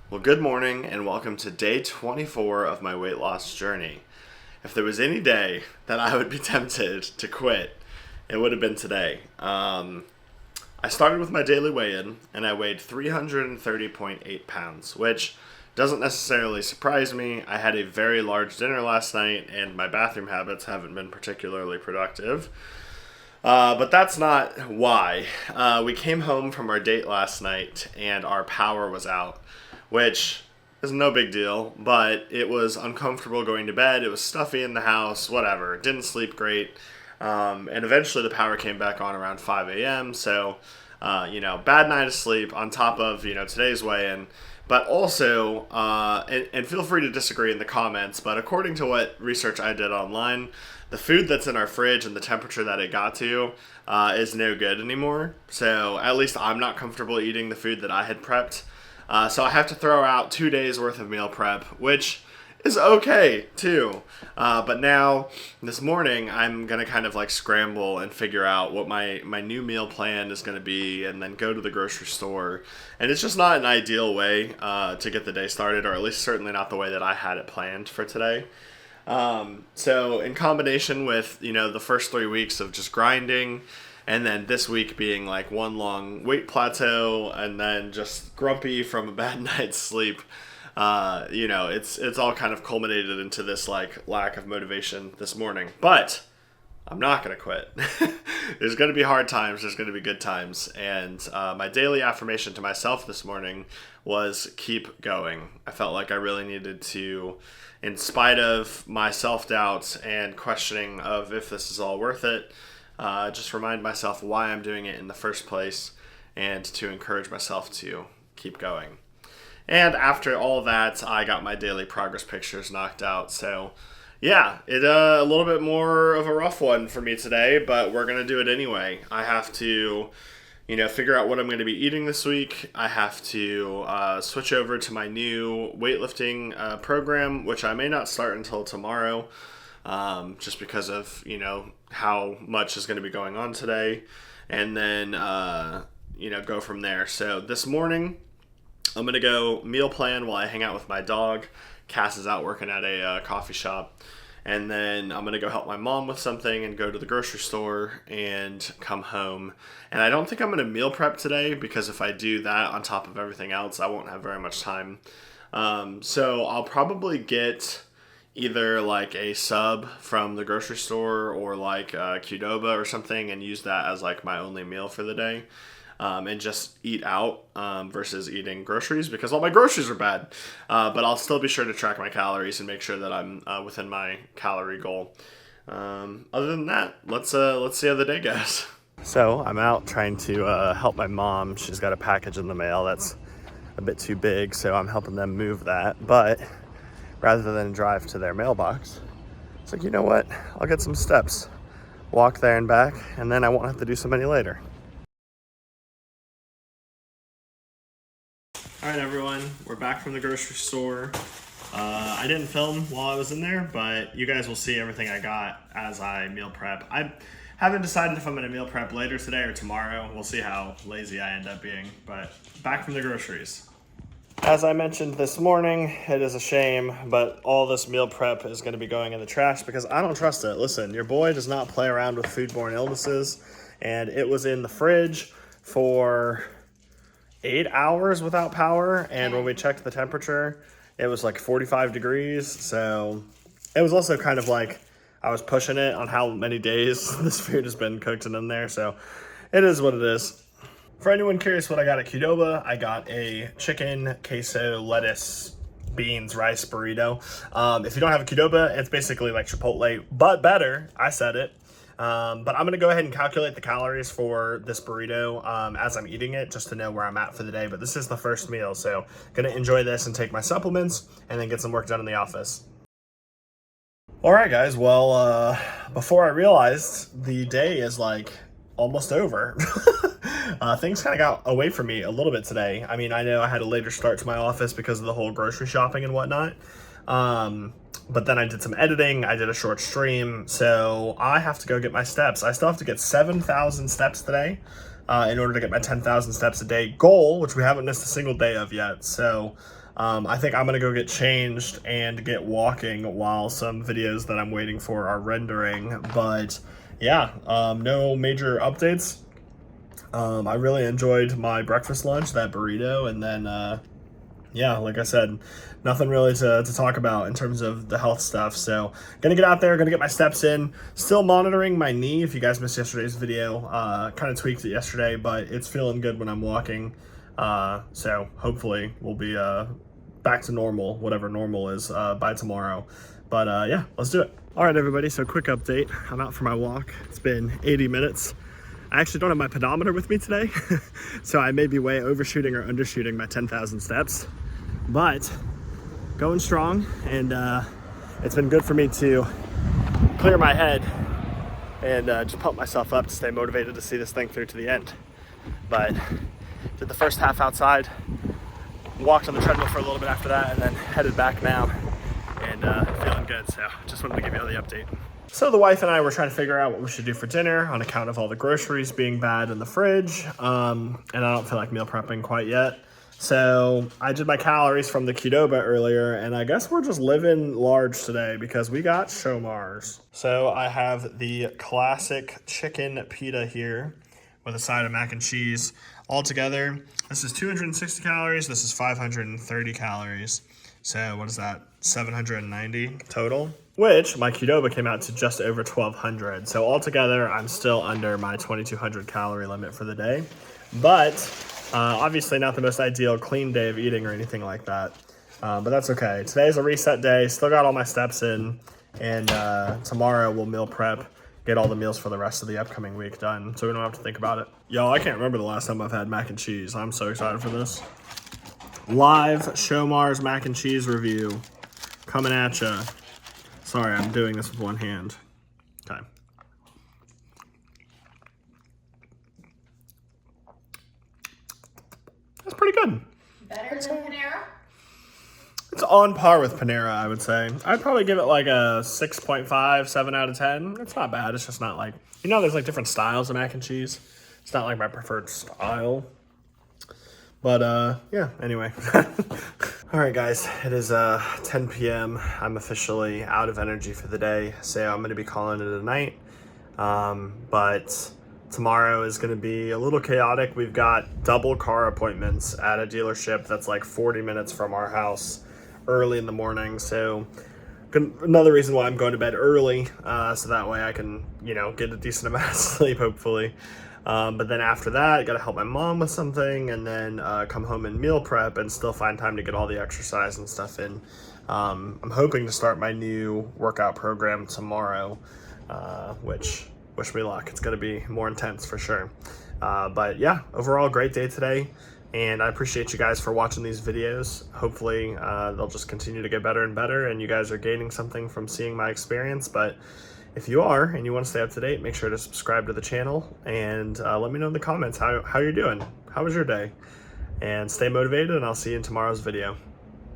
Well, good morning and welcome to day 24 of my weight loss journey. If there was any day that I would be tempted to quit, it would have been today. I started with my daily weigh-in and I weighed 330.8 pounds, which doesn't necessarily surprise me. I had a very large dinner last night and my bathroom habits haven't been particularly productive. But that's not why. We came home from our date last night and our power was out, which is no big deal, but it was uncomfortable going to bed. It was stuffy in the house, whatever. Didn't sleep great. And eventually the power came back on around 5 a.m. So, bad night of sleep on top of, today's weigh-in. But also, and feel free to disagree in the comments, but according to what research I did online, the food that's in our fridge and the temperature that it got to is no good anymore. So at least I'm not comfortable eating the food that I had prepped. So I have to throw out 2 days worth of meal prep, which is okay too. But now, this morning, I'm going to kind of like scramble and figure out what my new meal plan is going to be and then go to the grocery store. And it's just not an ideal way to get the day started, or at least certainly not the way that I had it planned for today. So in combination with, the first 3 weeks of just grinding, and then this week being like one long weight plateau, and then just grumpy from a bad night's sleep, it's all kind of culminated into this like lack of motivation this morning. But I'm not going to quit. There's going to be hard times. There's going to be good times. And my daily affirmation to myself this morning was keep going. I felt like I really needed to, in spite of my self-doubt and questioning of if this is all worth it, just remind myself why I'm doing it in the first place and to encourage myself to keep going. And after all that, I got my daily progress pictures knocked out. So yeah, it a little bit more of a rough one for me today, but we're going to do it anyway. I have to, figure out what I'm going to be eating this week. I have to switch over to my new weightlifting program, which I may not start until tomorrow, just because of, how much is going to be going on today, and then, go from there. So this morning, I'm going to go meal plan while I hang out with my dog. Cass is out working at a coffee shop. And then I'm going to go help my mom with something and go to the grocery store and come home. And I don't think I'm going to meal prep today, because if I do that on top of everything else, I won't have very much time. So I'll probably get either like a sub from the grocery store or like Qdoba or something and use that as like my only meal for the day. And just eat out versus eating groceries, because all my groceries are bad. But I'll still be sure to track my calories and make sure that I'm within my calorie goal. Other than that, let's see how the day goes. So I'm out trying to help my mom. She's got a package in the mail that's a bit too big, so I'm helping them move that. But rather than drive to their mailbox, it's like, you know what? I'll get some steps, walk there and back, and then I won't have to do so many later. All right, everyone, we're back from the grocery store. I didn't film while I was in there, but you guys will see everything I got as I meal prep. I haven't decided if I'm going to meal prep later today or tomorrow. We'll see how lazy I end up being, but back from the groceries. As I mentioned this morning, it is a shame, but all this meal prep is going to be going in the trash because I don't trust it. Listen, your boy does not play around with foodborne illnesses, and it was in the fridge for 8 hours without power, and when we checked the temperature, it was like 45 degrees. So it was also kind of like I was pushing it on how many days this food has been cooked in there. So it is what it is. For anyone curious what I got at Qdoba, I got a chicken, queso, lettuce, beans, rice burrito. If you don't have a Qdoba, it's basically like Chipotle, but better. I said it. But I'm going to go ahead and calculate the calories for this burrito as I'm eating it, just to know where I'm at for the day. But this is the first meal, so going to enjoy this and take my supplements and then get some work done in the office. All right, guys. Well, before I realized the day is like almost over. Things kind of got away from me a little bit today. I mean, I know I had a later start to my office because of the whole grocery shopping and whatnot. But then I did some editing, I did a short stream, so I have to go get my steps. I still have to get 7,000 steps today in order to get my 10,000 steps a day goal, which we haven't missed a single day of yet. So I think I'm gonna go get changed and get walking while some videos that I'm waiting for are rendering. But yeah, no major updates. I really enjoyed my breakfast lunch, that burrito, and then yeah, like I said, nothing really to talk about in terms of the health stuff. So gonna get out there, gonna get my steps in. Still monitoring my knee. If you guys missed yesterday's video, kind of tweaked it yesterday, but it's feeling good when I'm walking. So hopefully we'll be back to normal, whatever normal is, by tomorrow. But yeah, let's do it. All right, everybody, so quick update. I'm out for my walk. It's been 80 minutes. I actually don't have my pedometer with me today, so I may be way overshooting or undershooting my 10,000 steps, but going strong, and it's been good for me to clear my head and just pump myself up to stay motivated to see this thing through to the end. But did the first half outside, walked on the treadmill for a little bit after that, and then headed back now, and feeling good, so just wanted to give you all the update. So the wife and I were trying to figure out what we should do for dinner on account of all the groceries being bad in the fridge, and I don't feel like meal prepping quite yet. So I did my calories from the Qdoba earlier, and I guess we're just living large today because we got shomars. So I have the classic chicken pita here with a side of mac and cheese. All together, this is 260 calories, this is 530 calories. So what is that, 790 total? Which my Qdoba came out to just over 1,200. So altogether, I'm still under my 2,200 calorie limit for the day. But obviously not the most ideal clean day of eating or anything like that. But that's okay. Today's a reset day. Still got all my steps in. And tomorrow we'll meal prep, get all the meals for the rest of the upcoming week done, so we don't have to think about it. Yo, I can't remember the last time I've had mac and cheese. I'm so excited for this. Live Shomars mac and cheese review coming at ya. Sorry, I'm doing this with one hand. Okay. That's pretty good. Better than Panera? It's on par with Panera, I would say. I'd probably give it like a 6.5, 7 out of 10. It's not bad. It's just not like, you know, there's like different styles of mac and cheese. It's not like my preferred style. But yeah, anyway. All right, guys, it is 10 p.m. I'm officially out of energy for the day, so I'm going to be calling it a night. But tomorrow is going to be a little chaotic. We've got double car appointments at a dealership that's like 40 minutes from our house early in the morning. So another reason why I'm going to bed early, so that way I can, you know, get a decent amount of sleep, hopefully. But then after that, I got to help my mom with something, and then come home and meal prep and still find time to get all the exercise and stuff in. I'm hoping to start my new workout program tomorrow, which wish me luck. It's going to be more intense for sure. But yeah, overall great day today. And I appreciate you guys for watching these videos. Hopefully they'll just continue to get better and better, and you guys are gaining something from seeing my experience. But if you are and you want to stay up to date, make sure to subscribe to the channel, and let me know in the comments how you're doing. How was your day? And stay motivated, and I'll see you in tomorrow's video.